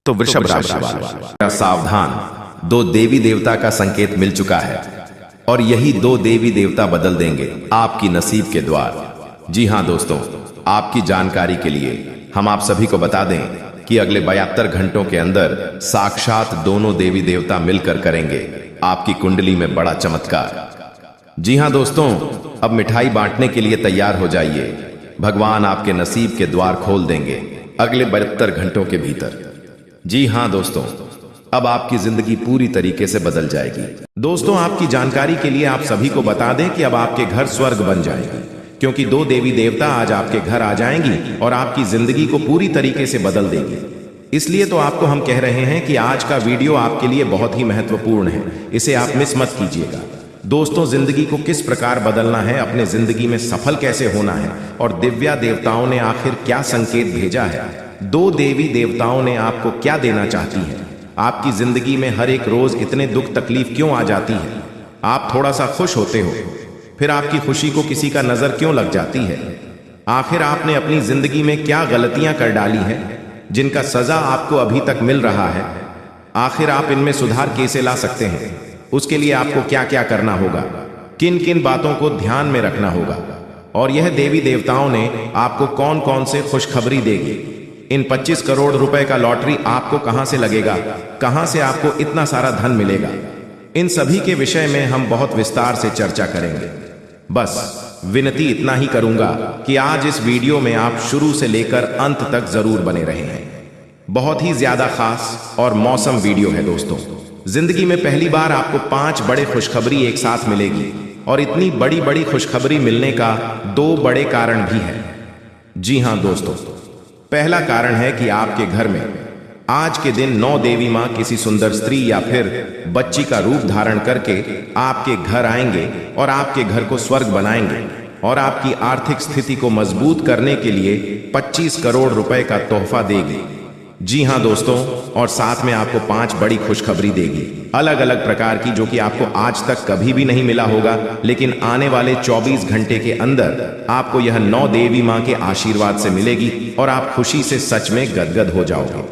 तो वृषभ राशि वाले सावधान, दो देवी देवता का संकेत मिल चुका है और यही दो देवी देवता बदल देंगे आपकी नसीब के द्वार। जी हां दोस्तों, आपकी जानकारी के लिए हम आप सभी को बता दें कि अगले 72 घंटों के अंदर साक्षात दोनों देवी देवता मिलकर करेंगे आपकी कुंडली में बड़ा चमत्कार। जी हां दोस्तों, अब मिठाई बांटने के लिए तैयार हो जाइए। भगवान आपके नसीब के द्वार खोल देंगे अगले 72 घंटों के भीतर। जी हां दोस्तों, अब आपकी जिंदगी पूरी तरीके से बदल जाएगी। दोस्तों, आपकी जानकारी के लिए आप सभी को बता दें कि अब आपके घर स्वर्ग बन जाएगी, क्योंकि दो देवी देवता आज आपके घर आ जाएंगी और आपकी जिंदगी को पूरी तरीके से बदल देगी। इसलिए तो आपको हम कह रहे हैं कि आज का वीडियो आपके लिए बहुत ही महत्वपूर्ण है, इसे आप मिस मत कीजिएगा। दोस्तों, जिंदगी को किस प्रकार बदलना है, अपने जिंदगी में सफल कैसे होना है और दिव्या देवताओं ने आखिर क्या संकेत भेजा है, दो देवी देवताओं ने आपको क्या देना चाहती है, आपकी जिंदगी में हर एक रोज इतने दुख तकलीफ क्यों आ जाती है, आप थोड़ा सा खुश होते हो फिर आपकी खुशी को किसी का नजर क्यों लग जाती है, आखिर आपने अपनी जिंदगी में क्या गलतियां कर डाली हैं जिनका सजा आपको अभी तक मिल रहा है, आखिर आप इनमें सुधार कैसे ला सकते हैं, उसके लिए आपको क्या क्या करना होगा, किन किन बातों को ध्यान में रखना होगा और यह देवी देवताओं ने आपको कौन कौन से खुशखबरी देगी। इन 25 करोड़ रुपए का लॉटरी आपको कहां से लगेगा, कहां से आपको इतना सारा धन मिलेगा, इन सभी के विषय में हम बहुत विस्तार से चर्चा करेंगे। बस विनती इतना ही करूंगा कि आज इस वीडियो में आप शुरू से लेकर अंत तक जरूर बने रहें। बहुत ही ज्यादा खास और मौसम वीडियो है दोस्तों। जिंदगी में पहली बार आपको 5 बड़े खुशखबरी एक साथ मिलेगी और इतनी बड़ी बड़ी खुशखबरी मिलने का 2 बड़े कारण भी है। जी हां दोस्तों, पहला कारण है कि आपके घर में आज के दिन 9 देवी मां किसी सुंदर स्त्री या फिर बच्ची का रूप धारण करके आपके घर आएंगे और आपके घर को स्वर्ग बनाएंगे और आपकी आर्थिक स्थिति को मजबूत करने के लिए 25 करोड़ रुपए का तोहफा देगी। जी हां दोस्तों, और साथ में आपको 5 बड़ी खुशखबरी देगी, अलग अलग प्रकार की, जो कि आपको आज तक कभी भी नहीं मिला होगा, लेकिन आने वाले 24 घंटे के अंदर आपको यह 9 देवी मां के आशीर्वाद से मिलेगी और आप खुशी से सच में गदगद हो जाओगे।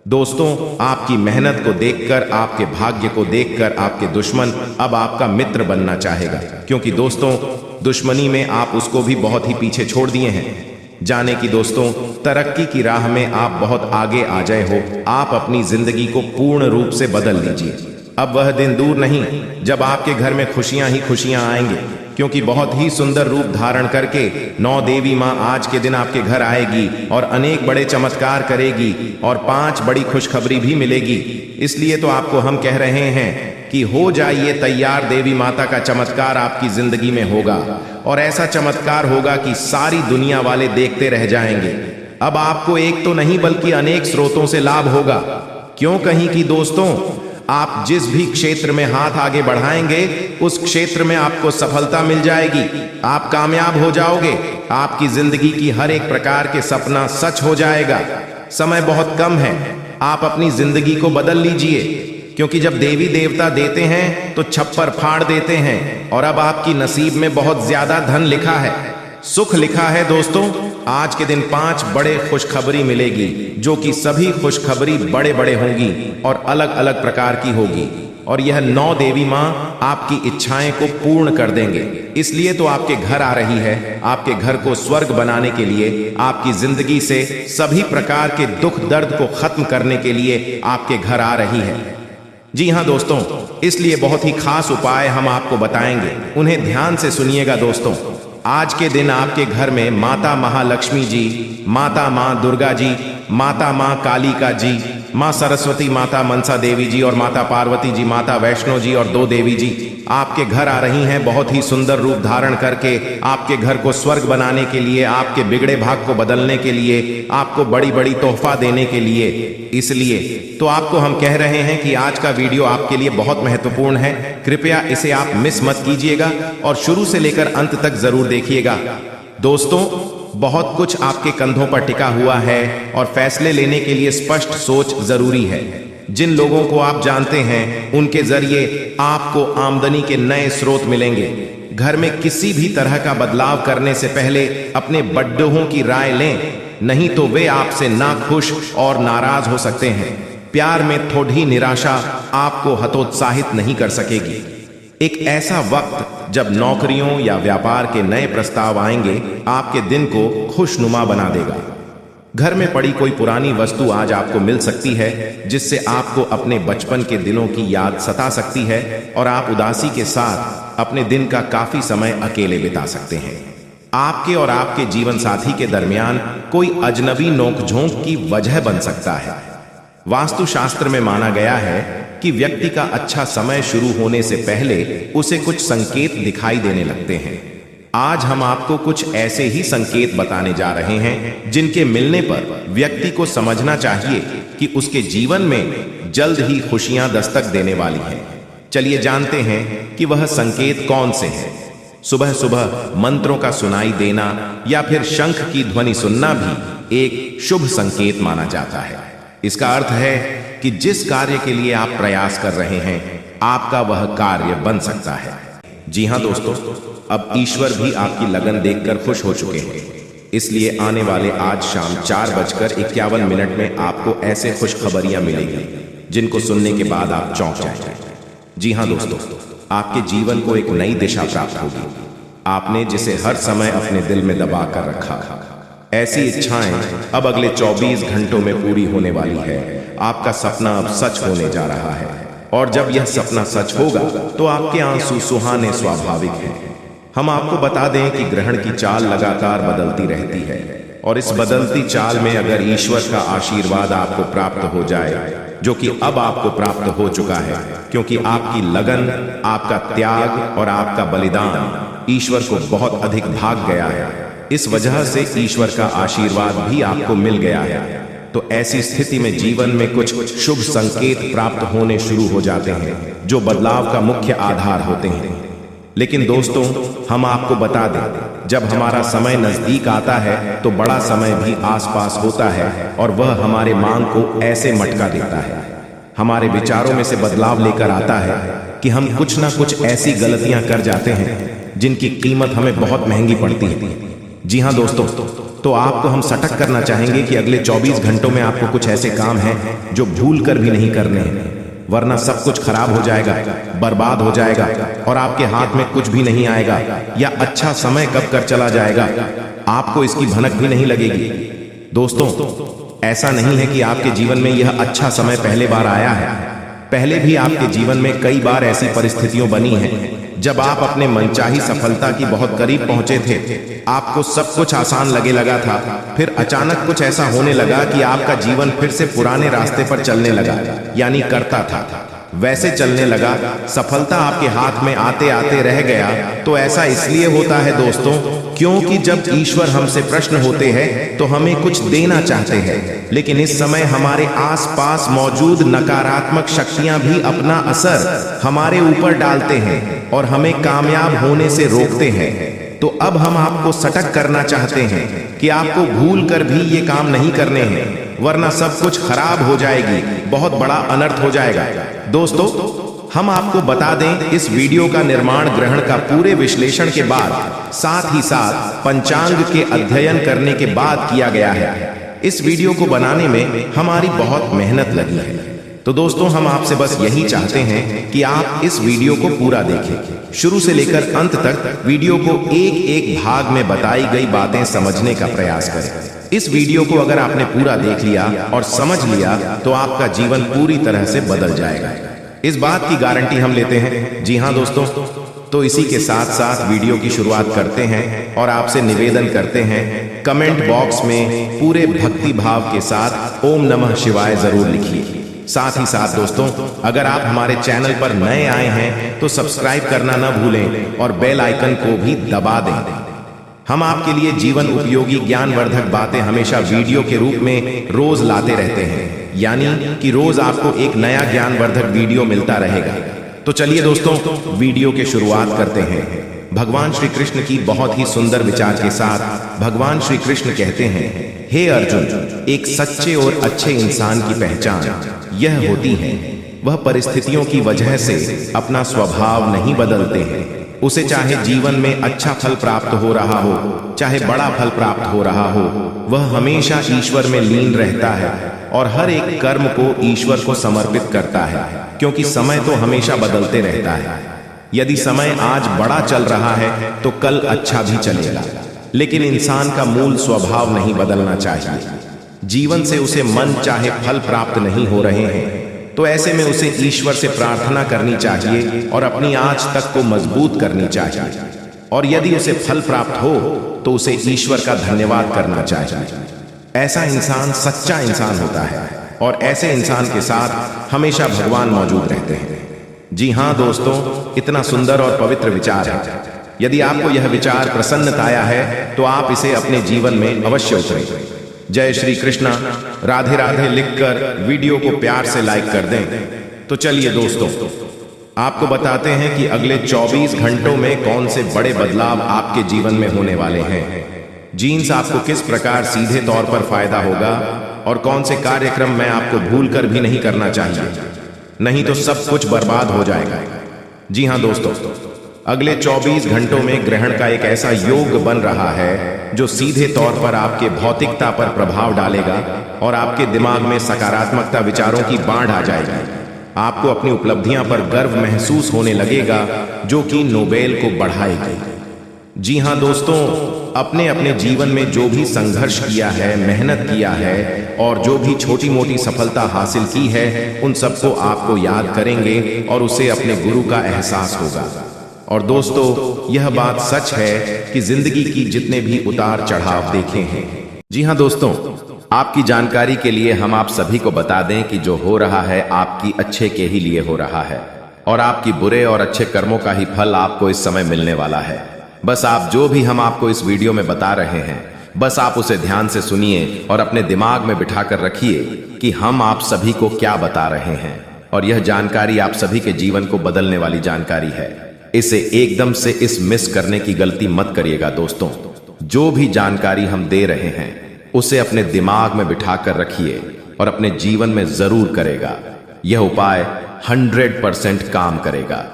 दोस्तों, आपकी मेहनत को देखकर, आपके भाग्य को देखकर आपके दुश्मन अब आपका मित्र बनना चाहेगा, क्योंकि दोस्तों दुश्मनी में आप उसको भी बहुत ही पीछे छोड़ दिए हैं। जाने की दोस्तों, तरक्की की राह में आप बहुत आगे आ जाए हो, आप अपनी जिंदगी को पूर्ण रूप से बदल लीजिए। अब वह दिन दूर नहीं जब आपके घर में खुशियां ही खुशियां आएंगे, क्योंकि बहुत ही सुंदर रूप धारण करके 9 देवी मां आज के दिन आपके घर आएगी और अनेक बड़े चमत्कार करेगी और 5 बड़ी खुशखबरी भी मिलेगी। इसलिए तो आपको हम कह रहे हैं कि हो जाइए तैयार, देवी माता का चमत्कार आपकी जिंदगी में होगा और ऐसा चमत्कार होगा कि सारी दुनिया वाले देखते रह जाएंगे। अब आपको एक तो नहीं बल्कि अनेक स्रोतों से लाभ होगा। क्यों कहीं कि दोस्तों, आप जिस भी क्षेत्र में हाथ आगे बढ़ाएंगे उस क्षेत्र में आपको सफलता मिल जाएगी, आप कामयाब हो जाओगे, आपकी जिंदगी की हर एक प्रकार के सपना सच हो जाएगा। समय बहुत कम है, आप अपनी जिंदगी को बदल लीजिए, क्योंकि जब देवी देवता देते हैं तो छप्पर फाड़ देते हैं और अब आपकी नसीब में बहुत ज्यादा धन लिखा है, सुख लिखा है। दोस्तों, आज के दिन 5 बड़े खुशखबरी मिलेगी, जो कि सभी खुशखबरी बड़े बड़े होंगी और अलग अलग प्रकार की होगी और यह 9 देवी मां आपकी इच्छाएं को पूर्ण कर देंगे। इसलिए तो आपके घर आ रही है, आपके घर को स्वर्ग बनाने के लिए, आपकी जिंदगी से सभी प्रकार के दुख दर्द को खत्म करने के लिए आपके घर आ रही है। जी हां दोस्तों, इसलिए बहुत ही खास उपाय हम आपको बताएंगे, उन्हें ध्यान से सुनिएगा। दोस्तों, आज के दिन आपके घर में माता महालक्ष्मी जी, माता मां दुर्गा जी, माता मां कालिका जी, मां सरस्वती, माता मनसा देवी जी और माता पार्वती जी, माता वैष्णो जी और 2 देवी जी आपके घर आ रही हैं, बहुत ही सुंदर रूप धारण करके आपके घर को स्वर्ग बनाने के लिए, आपके बिगड़े भाग को बदलने के लिए, आपको बड़ी बड़ी तोहफा देने के लिए। इसलिए तो आपको हम कह रहे हैं कि आज का वीडियो आपके लिए बहुत महत्वपूर्ण है, कृपया इसे आप मिस मत कीजिएगा और शुरू से लेकर अंत तक जरूर देखिएगा। दोस्तों, बहुत कुछ आपके कंधों पर टिका हुआ है और फैसले लेने के लिए स्पष्ट सोच जरूरी है। जिन लोगों को आप जानते हैं उनके जरिए आपको आमदनी के नए स्रोत मिलेंगे। घर में किसी भी तरह का बदलाव करने से पहले अपने बड़ों की राय लें नहीं तो वे आपसे नाखुश और नाराज हो सकते हैं। प्यार में थोड़ी निराशा आपको हतोत्साहित नहीं कर सकेगी। एक ऐसा वक्त जब नौकरियों या व्यापार के नए प्रस्ताव आएंगे आपके दिन को खुशनुमा बना देगा। घर में पड़ी कोई पुरानी वस्तु आज आपको मिल सकती है जिससे आपको अपने बचपन के दिनों की याद सता सकती है और आप उदासी के साथ अपने दिन का काफी समय अकेले बिता सकते हैं। आपके और आपके जीवन साथी के दरमियान कोई अजनबी नोकझोंक की वजह बन सकता है। वास्तुशास्त्र में माना गया है कि व्यक्ति का अच्छा समय शुरू होने से पहले उसे कुछ संकेत दिखाई देने लगते हैं। आज हम आपको कुछ ऐसे ही संकेत बताने जा रहे हैं जिनके मिलने पर व्यक्ति को समझना चाहिए कि उसके जीवन में जल्द ही खुशियां दस्तक देने वाली हैं। चलिए जानते हैं कि वह संकेत कौन से हैं। सुबह सुबह मंत्रों का सुनाई देना या फिर शंख की ध्वनि सुनना भी एक शुभ संकेत माना जाता है। इसका अर्थ है कि जिस कार्य के लिए आप प्रयास कर रहे हैं आपका वह कार्य बन सकता है। जी हां दोस्तों, अब ईश्वर भी आपकी लगन देखकर खुश हो चुके हैं। इसलिए आने वाले आज शाम 4:51 में आपको ऐसे खुशखबरियां मिलेंगी जिनको सुनने के बाद आप चौंक जाएंगे। जी हां दोस्तों, आपके जीवन को एक नई दिशा प्राप्त होगी। आपने जिसे हर समय अपने दिल में दबा कर रखा, ऐसी इच्छाएं अब अगले 24 घंटों में पूरी होने वाली है। आपका सपना अब सच होने जा रहा है और जब यह सपना सच होगा तो आपके आंसू सुहाने स्वाभाविक हैं। हम आपको बता दें कि ग्रहण की चाल लगातार बदलती रहती है और इस बदलती चाल में अगर ईश्वर का आशीर्वाद आपको प्राप्त हो जाए, जो कि अब आपको प्राप्त हो चुका है, क्योंकि आपकी लगन, आपका त्याग और आपका बलिदान ईश्वर को बहुत अधिक भाग गया है। इस वजह से ईश्वर का आशीर्वाद भी आपको मिल गया है। तो ऐसी स्थिति में जीवन में कुछ शुभ संकेत प्राप्त होने शुरू हो जाते हैं जो बदलाव का मुख्य आधार होते हैं। लेकिन दोस्तों, हम आपको बता दें, जब हमारा समय नजदीक आता है तो बड़ा समय भी आसपास होता है और वह हमारे मांग को ऐसे मटका देता है, हमारे विचारों में से बदलाव लेकर आता है कि हम कुछ ना कुछ ऐसी गलतियां कर जाते हैं जिनकी कीमत हमें बहुत महंगी पड़ती है। जी हां दोस्तों, तो आपको हम सटक करना चाहेंगे कि अगले 24 घंटों में आपको कुछ ऐसे काम हैं जो भूल कर भी नहीं करने हैं, वरना सब कुछ खराब हो जाएगा, बर्बाद हो जाएगा और आपके हाथ में कुछ भी नहीं आएगा, या अच्छा समय कब कर चला जाएगा आपको इसकी भनक भी नहीं लगेगी। दोस्तों, ऐसा नहीं है कि आपके जीवन में यह अच्छा समय पहले बार आया है। पहले भी आपके जीवन में कई बार ऐसी परिस्थितियां बनी हैं जब आप अपने मनचाही सफलता की बहुत करीब पहुंचे थे। आपको सब कुछ आसान लगा था, फिर अचानक कुछ ऐसा होने लगा कि आपका जीवन फिर से पुराने रास्ते पर चलने लगा, यानी करता था वैसे चलने लगा। सफलता आपके हाथ में आते आते रह गया। तो ऐसा इसलिए होता है दोस्तों, क्योंकि जब ईश्वर हमसे प्रश्न होते हैं तो हमें कुछ देना चाहते हैं, लेकिन इस समय हमारे आसपास मौजूद नकारात्मक शक्तियां भी अपना असर हमारे ऊपर डालते हैं और हमें कामयाब होने से रोकते हैं। तो अब हम आपको सटक करना चाहते हैं कि आपको भूल कर भी ये काम नहीं करने हैं, वरना सब कुछ खराब हो जाएगी, बहुत बड़ा अनर्थ हो जाएगा। दोस्तों, हम आपको बता दें, इस वीडियो का निर्माण ग्रहण का पूरे विश्लेषण के बाद, साथ ही साथ पंचांग के अध्ययन करने के बाद किया गया है। इस वीडियो को बनाने में हमारी बहुत मेहनत लगी है। तो दोस्तों, हम आपसे बस यही चाहते हैं कि आप इस वीडियो को पूरा देखें, शुरू से लेकर अंत तक वीडियो को एक एक भाग में बताई गई बातें समझने का प्रयास करें। इस वीडियो को अगर आपने पूरा देख लिया और समझ लिया तो आपका जीवन पूरी तरह से बदल जाएगा। इस बात की गारंटी हम लेते हैं। जी हां दोस्तों, तो इसी के साथ साथ वीडियो की शुरुआत करते हैं और आपसे निवेदन करते हैं, कमेंट बॉक्स में पूरे भक्ति भाव के साथ ओम नमः शिवाय जरूर लिखिए। साथ ही साथ दोस्तों, अगर आप हमारे चैनल पर नए आए हैं तो सब्सक्राइब करना न भूलें और बेल आइकन को भी दबा दें। हम आपके लिए जीवन उपयोगी ज्ञानवर्धक बातें हमेशा वीडियो के रूप में रोज लाते रहते हैं, यानी कि रोज आपको एक नया ज्ञानवर्धक वीडियो मिलता रहेगा। तो चलिए दोस्तों, वीडियो की शुरुआत करते हैं। भगवान श्री कृष्ण की बहुत ही सुंदर विचार के साथ भगवान श्री कृष्ण कहते हैं, हे अर्जुन, एक सच्चे और अच्छे इंसान की पहचान यह होती है, वह परिस्थितियों की वजह से अपना स्वभाव नहीं बदलते हैं, उसे चाहे जीवन में अच्छा फल प्राप्त हो रहा हो, चाहे बड़ा फल प्राप्त हो रहा हो, वह हमेशा ईश्वर में लीन रहता है और हर एक कर्म को ईश्वर को समर्पित करता है, क्योंकि समय तो हमेशा बदलते रहता है। यदि समय आज बड़ा चल रहा है तो कल अच्छा भी चलेगा, लेकिन इंसान का मूल स्वभाव नहीं बदलना चाहिए। जीवन से उसे मन चाहे फल प्राप्त नहीं हो रहे हैं तो ऐसे में उसे ईश्वर से प्रार्थना करनी चाहिए और अपनी आंच तक को मजबूत करनी चाहिए, और यदि उसे फल प्राप्त हो तो उसे ईश्वर का धन्यवाद करना चाहिए। ऐसा इंसान सच्चा इंसान होता है और ऐसे इंसान के साथ हमेशा भगवान मौजूद रहते हैं। जी हाँ दोस्तों, इतना सुंदर और पवित्र विचार है। यदि आपको यह विचार प्रसन्नताया है तो आप इसे अपने जीवन में अवश्य उतारें। जय श्री कृष्णा। राधे राधे लिखकर वीडियो को प्यार से लाइक कर दें। तो चलिए दोस्तों, आपको बताते हैं कि अगले 24 घंटों में कौन से बड़े बदलाव आपके जीवन में होने वाले हैं। जीन्स आपको किस प्रकार सीधे तौर पर फायदा होगा और कौन से कार्यक्रम में आपको भूल कर भी नहीं करना चाहिए, नहीं तो सब कुछ बर्बाद हो जाएगा। जी हाँ दोस्तों, अगले 24 घंटों में ग्रहण का एक ऐसा योग बन रहा है जो सीधे तौर पर आपके भौतिकता पर प्रभाव डालेगा और आपके दिमाग में सकारात्मकता विचारों की बाढ़ आ जाएगी। आपको अपनी उपलब्धियां पर गर्व महसूस होने लगेगा, जो कि नोबेल को बढ़ाएगी। जी हाँ दोस्तों, अपने अपने जीवन में जो भी संघर्ष किया है, मेहनत किया है और जो भी छोटी मोटी सफलता हासिल की है, उन सबको आपको याद करेंगे और उसे अपने गुरु का एहसास होगा। और दोस्तों, यह बात सच है कि जिंदगी की जितने भी उतार चढ़ाव देखे हैं। जी हाँ दोस्तों, आपकी जानकारी के लिए हम आप सभी को बता दें कि जो हो रहा है आपकी अच्छे के ही लिए हो रहा है और आपकी बुरे और अच्छे कर्मों का ही फल आपको इस समय मिलने वाला है। बस आप जो भी हम आपको इस वीडियो में बता रहे हैं, बस आप उसे ध्यान से सुनिए और अपने दिमाग में बिठा कर रखिए कि हम आप सभी को क्या बता रहे हैं, और यह जानकारी आप सभी के जीवन को बदलने वाली जानकारी है। इसे एकदम से इस मिस करने की गलती मत करिएगा दोस्तों। जो भी जानकारी हम दे रहे हैं उसे अपने दिमाग में बिठा कर रखिए और अपने जीवन में जरूर करेगा। यह उपाय 100% काम करेगा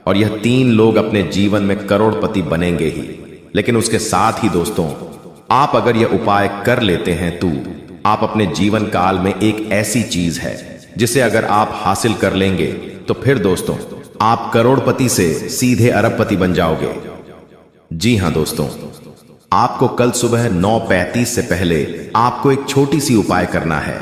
और यह 3 लोग अपने जीवन में करोड़पति बनेंगे ही। लेकिन उसके साथ ही दोस्तों, आप अगर यह उपाय कर लेते हैं तो आप अपने जीवन काल में एक ऐसी चीज है जिसे अगर आप हासिल कर लेंगे तो फिर दोस्तों आप करोड़पति से सीधे अरबपति बन जाओगे। जी हां दोस्तों, आपको कल सुबह 9:35 से पहले आपको एक छोटी सी उपाय करना है,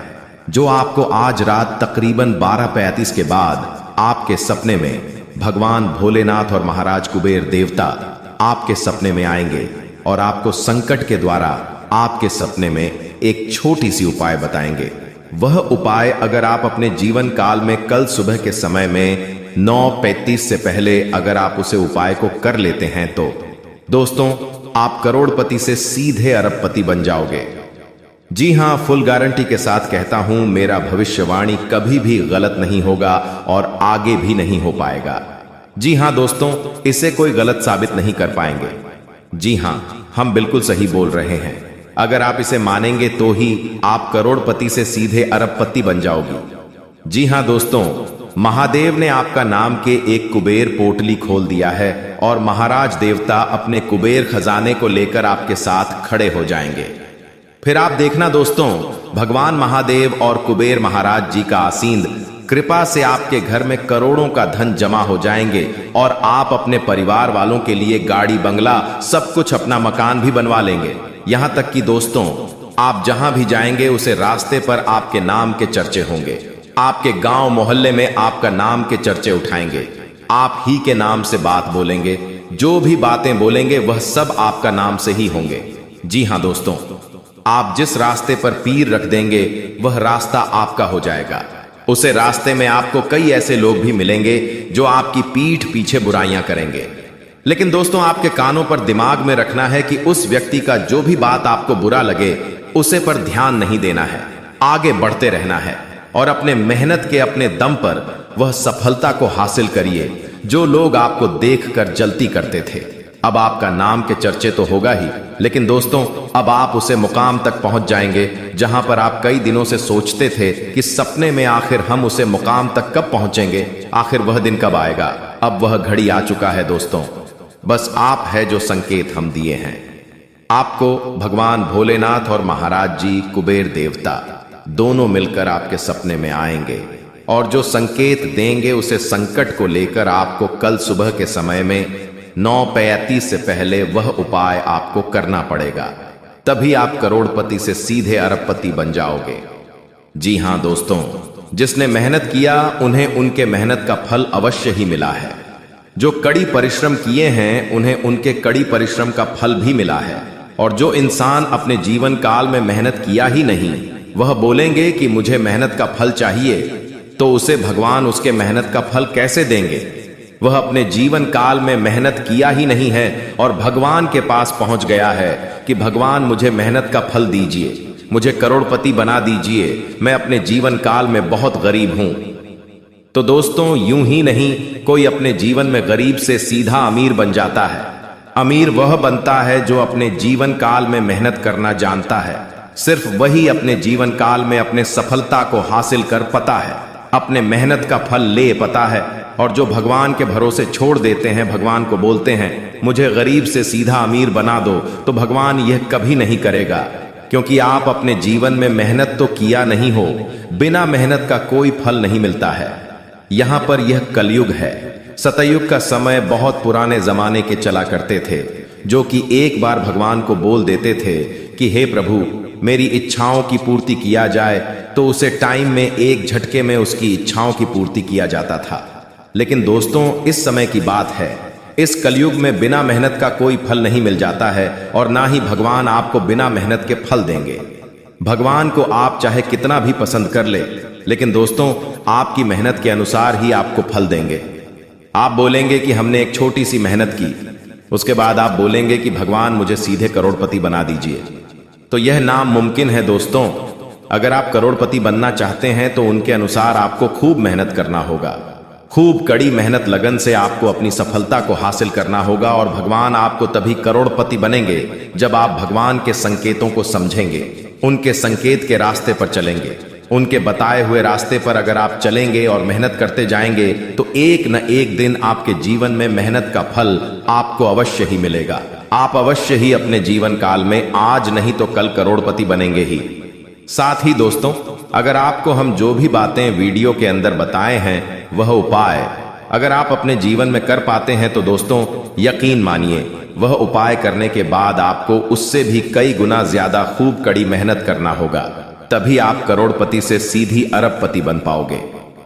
जो आपको आज रात तकरीबन 12:35 के बाद आपके सपने में भगवान भोलेनाथ और महाराज कुबेर देवता आपके सपने में आएंगे और आपको संकट के द्वारा आपके सपने में एक छोटी सी उपाय बताएंगे। वह उपाय अगर आप अपने जीवन काल में कल सुबह के समय में 9:35 से पहले अगर आप उसे उपाय को कर लेते हैं तो दोस्तों आप करोड़पति से सीधे अरबपति बन जाओगे। जी हां, फुल गारंटी के साथ कहता हूं, मेरा भविष्यवाणी कभी भी गलत नहीं होगा और आगे भी नहीं हो पाएगा। जी हां दोस्तों, इसे कोई गलत साबित नहीं कर पाएंगे। जी हां, हम बिल्कुल सही बोल रहे हैं। अगर आप इसे मानेंगे तो ही आप करोड़पति से सीधे अरबपति बन जाओगी। जी हां दोस्तों, महादेव ने आपका नाम के एक कुबेर पोटली खोल दिया है और महाराज देवता अपने कुबेर खजाने को लेकर आपके साथ खड़े हो जाएंगे। फिर आप देखना दोस्तों, भगवान महादेव और कुबेर महाराज जी का आसीन कृपा से आपके घर में करोड़ों का धन जमा हो जाएंगे और आप अपने परिवार वालों के लिए गाड़ी, बंगला, सब कुछ, अपना मकान भी बनवा लेंगे। यहां तक कि दोस्तों आप जहां भी जाएंगे उसे रास्ते पर आपके नाम के चर्चे होंगे। आपके गांव मोहल्ले में आपका नाम के चर्चे उठाएंगे। आप ही के नाम से बात बोलेंगे, जो भी बातें बोलेंगे वह सब आपका नाम से ही होंगे। जी हां दोस्तों, आप जिस रास्ते पर पीर रख देंगे वह रास्ता आपका हो जाएगा। उसे रास्ते में आपको कई ऐसे लोग भी मिलेंगे जो आपकी पीठ पीछे बुराइयां करेंगे। लेकिन दोस्तों आपके कानों पर दिमाग में रखना है कि उस व्यक्ति का जो भी बात आपको बुरा लगे उसे पर ध्यान नहीं देना है, आगे बढ़ते रहना है और अपने मेहनत के अपने दम पर वह सफलता को हासिल करिए जो लोग आपको देखकर जलती करते थे। अब आपका नाम के चर्चे तो होगा ही, लेकिन दोस्तों अब आप उसे मुकाम तक पहुंच जाएंगे जहां पर आप कई दिनों से सोचते थे कि सपने में आखिर हम उसे मुकाम तक कब पहुंचेंगे, आखिर वह दिन कब आएगा। अब वह घड़ी आ चुका है दोस्तों। बस आप है जो संकेत हम दिए हैं। आपको भगवान भोलेनाथ और महाराज जी कुबेर देवता दोनों मिलकर आपके सपने में आएंगे और जो संकेत देंगे उसे संकट को लेकर आपको कल सुबह के समय में 9:35 से पहले वह उपाय आपको करना पड़ेगा। तभी आप करोड़पति से सीधे अरबपति बन जाओगे। जी हां दोस्तों, जिसने मेहनत किया उन्हें उनके मेहनत का फल अवश्य ही मिला है। जो कड़ी परिश्रम किए हैं उन्हें उनके कड़ी परिश्रम का फल भी मिला है। और जो इंसान अपने जीवन काल में मेहनत किया ही नहीं, वह बोलेंगे कि मुझे मेहनत का फल चाहिए, तो उसे भगवान उसके मेहनत का फल कैसे देंगे? वह अपने जीवन काल में मेहनत किया ही नहीं है और भगवान के पास पहुंच गया है कि भगवान मुझे मेहनत का फल दीजिए, मुझे करोड़पति बना दीजिए, मैं अपने जीवन काल में बहुत गरीब हूं। तो दोस्तों, यूं ही नहीं कोई अपने जीवन में गरीब से सीधा अमीर बन जाता है। अमीर वह बनता है जो अपने जीवन काल में मेहनत करना जानता है। सिर्फ वही अपने जीवन काल में अपने सफलता को हासिल कर पाता है, अपने मेहनत का फल ले पाता है। और जो भगवान के भरोसे छोड़ देते हैं, भगवान को बोलते हैं मुझे गरीब से सीधा अमीर बना दो, तो भगवान यह कभी नहीं करेगा, क्योंकि आप अपने जीवन में मेहनत तो किया नहीं हो। बिना मेहनत का कोई फल नहीं मिलता है। यहां पर यह कलयुग है। सतयुग का समय बहुत पुराने जमाने के चला करते थे, जो कि एक बार भगवान को बोल देते थे कि हे प्रभु, मेरी इच्छाओं की पूर्ति किया जाए, तो उसे टाइम में एक झटके में उसकी इच्छाओं की पूर्ति किया जाता था। लेकिन दोस्तों, इस समय की बात है, इस कलयुग में बिना मेहनत का कोई फल नहीं मिल जाता है और ना ही भगवान आपको बिना मेहनत के फल देंगे। भगवान को आप चाहे कितना भी पसंद कर ले, लेकिन दोस्तों, आपकी मेहनत के अनुसार ही आपको फल देंगे। आप बोलेंगे कि हमने एक छोटी सी मेहनत की, उसके बाद आप बोलेंगे कि भगवान मुझे सीधे करोड़पति बना दीजिए, तो यह नामुमकिन है दोस्तों। अगर आप करोड़पति बनना चाहते हैं तो उनके अनुसार आपको खूब मेहनत करना होगा। खूब कड़ी मेहनत लगन से आपको अपनी सफलता को हासिल करना होगा और भगवान आपको तभी करोड़पति बनेंगे जब आप भगवान के संकेतों को समझेंगे, उनके संकेत के रास्ते पर चलेंगे। उनके बताए हुए रास्ते पर अगर आप चलेंगे और मेहनत करते जाएंगे तो एक न एक दिन आपके जीवन में मेहनत का फल आपको अवश्य ही मिलेगा। आप अवश्य ही अपने जीवन काल में आज नहीं तो कल करोड़पति बनेंगे ही। साथ ही दोस्तों, अगर आपको हम जो भी बातें वीडियो के अंदर बताए हैं वह उपाय अगर आप अपने जीवन में कर पाते हैं तो दोस्तों, यकीन मानिए वह उपाय करने के बाद आपको उससे भी कई गुना ज्यादा खूब कड़ी मेहनत करना होगा। तभी आप करोड़पति से सीधी अरबपति बन पाओगे।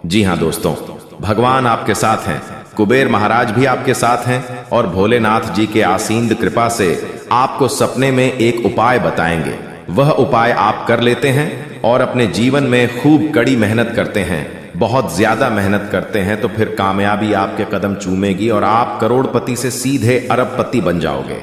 जी हां दोस्तों, भगवान आपके साथ हैं, कुबेर महाराज भी आपके साथ हैं और भोलेनाथ जी के आसीन कृपा से आपको सपने में एक उपाय बताएंगे। वह उपाय आप कर लेते हैं और अपने जीवन में खूब कड़ी मेहनत करते हैं, बहुत ज्यादा मेहनत करते हैं, तो फिर कामयाबी आपके कदम चूमेगी और आप करोड़पति से सीधे अरबपति बन जाओगे।